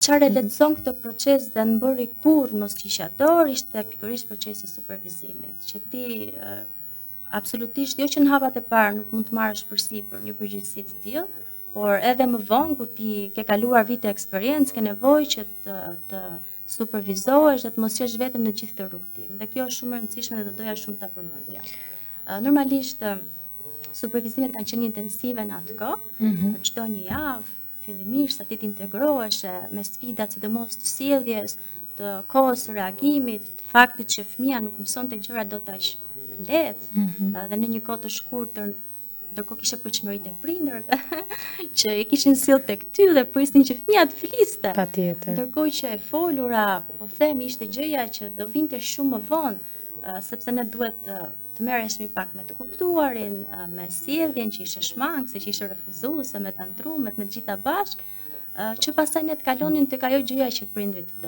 Çfarë lehtëson këtë proces dhe në bëri kur mos kisha dorë ishte pikërisht procesi i supervizimit, që ti absolutisht jo që në hapat e parë nuk mund të marrësh përsipër një përgjegjësi të tillë, por edhe më vonë kur ti ke kaluar vite eksperiencë, ke nevojë që të supervizohesh dhe të mos jesh vetëm në gjithë të rrugtim. Dhe kjo është shumë e rëndësishme dhe do doja shumë ta përmendja. Normalisht supervizimet kanë qenë intensive në atë kohë, çdo një javë, fillimisht sa ti të integrohesh me sfidat sidomos të sjelljes, të kohës së reagimit, të faktit që fëmia nuk mësonte gjëra dot aq lehtë, dhe në një kohë të shkurtër, ndërkohë kishte përçmëritë e prindërve që e kishin sill tek ty dhe prisnin që fëmia të fliste. Patjetër. Ndërkohë që e folura, po them, ishte gjëja që do vinte shumë më vonë, sepse ne duhet të merreshmi pak me të kuptuarin, me sjelljen që ishte shmangëse, që ishte refuzuese, me tantrumet, me të gjitha bashkë, që pastaj ne të kalonin tek ajo gjëja që prindrit do.